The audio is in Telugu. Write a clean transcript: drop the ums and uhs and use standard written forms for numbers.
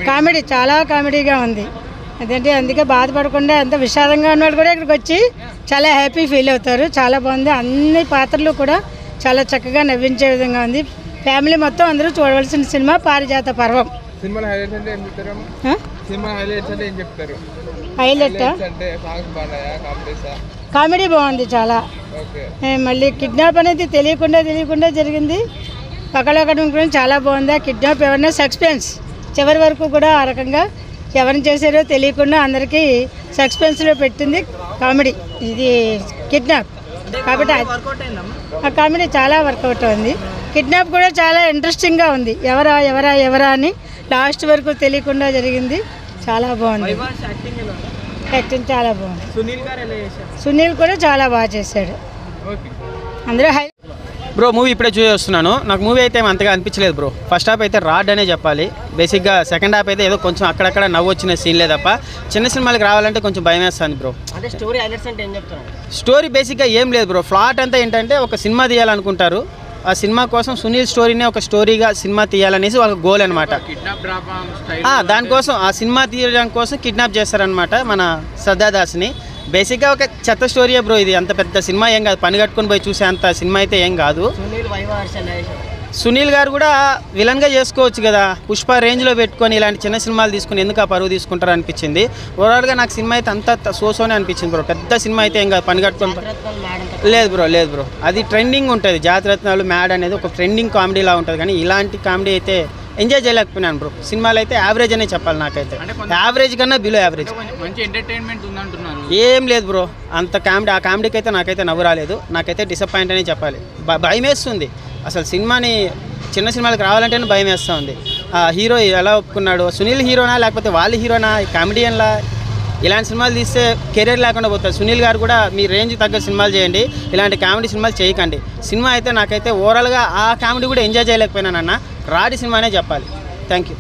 కామెడీ చాలా కామెడీగా ఉంది. అదేంటి అందుకే బాధపడకుండా ఎంత విషాదంగా ఉన్నవాడు కూడా ఇక్కడికి వచ్చి చాలా హ్యాపీ ఫీల్ అవుతారు. చాలా బాగుంది. అన్ని పాత్రలు కూడా చాలా చక్కగా నవ్వించే విధంగా ఉంది. ఫ్యామిలీ మొత్తం అందరూ చూడవలసిన సినిమా పారిజాత పర్వం. హైలైట్ కామెడీ బాగుంది చాలా. మళ్ళీ కిడ్నాప్ అనేది తెలియకుండా జరిగింది. పక్కడొక్కడం కూడా చాలా బాగుంది. ఆ కిడ్నాప్ ఎవరైనా సస్పెన్స్ చివరి వరకు కూడా ఆ రకంగా ఎవరిని చేశారో తెలియకుండా అందరికీ సస్పెన్స్లో పెట్టింది కామెడీ ఇది కిడ్నాప్. కాబట్టి ఆ కామెడీ చాలా వర్కౌట్ ఉంది. కిడ్నాప్ కూడా చాలా ఇంట్రెస్టింగ్గా ఉంది. ఎవరా అని లాస్ట్ వరకు తెలియకుండా జరిగింది. చాలా బాగుంది. యాక్టింగ్ చాలా బాగుంది. సునీల్ కూడా చాలా బాగా చేశాడు. అందరూ బ్రో మూవీ ఇప్పుడే చూస్తున్నాను. నాకు మూవీ అయితే అంతగా అనిపించలేదు బ్రో. ఫస్ట్ హాఫ్ అయితే రాడ్ అనే చెప్పాలి. బేసిక్గా సెకండ్ హాఫ్ అయితే ఏదో కొంచెం అక్కడక్కడ నవ్వు వచ్చిన సీన్లే తప్ప చిన్న సినిమాలకు రావాలంటే కొంచెం భయం వేస్తుంది బ్రో. అంటే స్టోరీ హైలైట్స్ అంటే ఏం చెప్తాను? స్టోరీ బేసిక్గా ఏం లేదు బ్రో. ఫ్లాట్ అంతా ఏంటంటే ఒక సినిమా తీయాలనుకుంటారు. ఆ సినిమా కోసం సునీల్ స్టోరీనే ఒక స్టోరీగా సినిమా తీయాలనేసి వాళ్ళ గోల్ అనమాట. దానికోసం ఆ సినిమా తీయడం కోసం కిడ్నాప్ చేస్తారనమాట మన శ్రద్ధాదాస్ని. బేసిక్గా ఒక చెత్త స్టోరీయే బ్రో ఇది. అంత పెద్ద సినిమా ఏం కాదు. పని కట్టుకొని పోయి చూసే అంత సినిమా అయితే ఏం కాదు. సునీల్ గారు కూడా విలన్గా చేసుకోవచ్చు కదా. పుష్ప రేంజ్లో పెట్టుకొని ఇలాంటి చిన్న సినిమాలు తీసుకుని ఎందుకు ఆ పరువు తీసుకుంటారు అనిపించింది. ఓవరాల్గా నాకు సినిమా అయితే అంత సోసోనే అనిపించింది బ్రో. పెద్ద సినిమా అయితే ఏం కాదు. పని కట్టుకొని లేదు బ్రో అది ట్రెండింగ్ ఉంటుంది. జాతిరత్నాలు మ్యాడ్ అనేది ఒక ట్రెండింగ్ కామెడీలా ఉంటుంది. కానీ ఇలాంటి కామెడీ అయితే ఎంజాయ్ చేయలేకపోయినాను బ్రో. సినిమాలు అయితే యావరేజ్ అనే చెప్పాలి. నాకైతే యావరేజ్ కన్నా బిలో యావరేజ్. మంచి ఎంటర్టైన్మెంట్ ఉందంటున్నారు. ఏం లేదు బ్రో. అంత కామెడీ ఆ కామెడీకి అయితే నాకైతే నవ్వు రాలేదు. నాకైతే డిసప్పాయింట్ అనే చెప్పాలి. భయం వేస్తుంది అసలు. సినిమాని చిన్న సినిమాలకు రావాలంటేనే భయం వేస్తూ ఉంది. ఆ హీరో ఎలా ఒప్పుకున్నాడు? సునీల్ హీరోనా లేకపోతే వాళ్ళ హీరోనా? కామెడియన్లా? ఇలాంటి సినిమాలు తీస్తే కెరీర్ లేకుండా పోతుంది. సునీల్ గారు కూడా మీ రేంజ్ తగ్గ సినిమాలు చేయండి. ఇలాంటి కామెడీ సినిమాలు చేయకండి. సినిమా అయితే నాకైతే ఓవరాల్గా ఆ కామెడీ కూడా ఎంజాయ్ చేయలేకపోయినానన్న. రాడి సినిమానే చెప్పాలి. Thank you.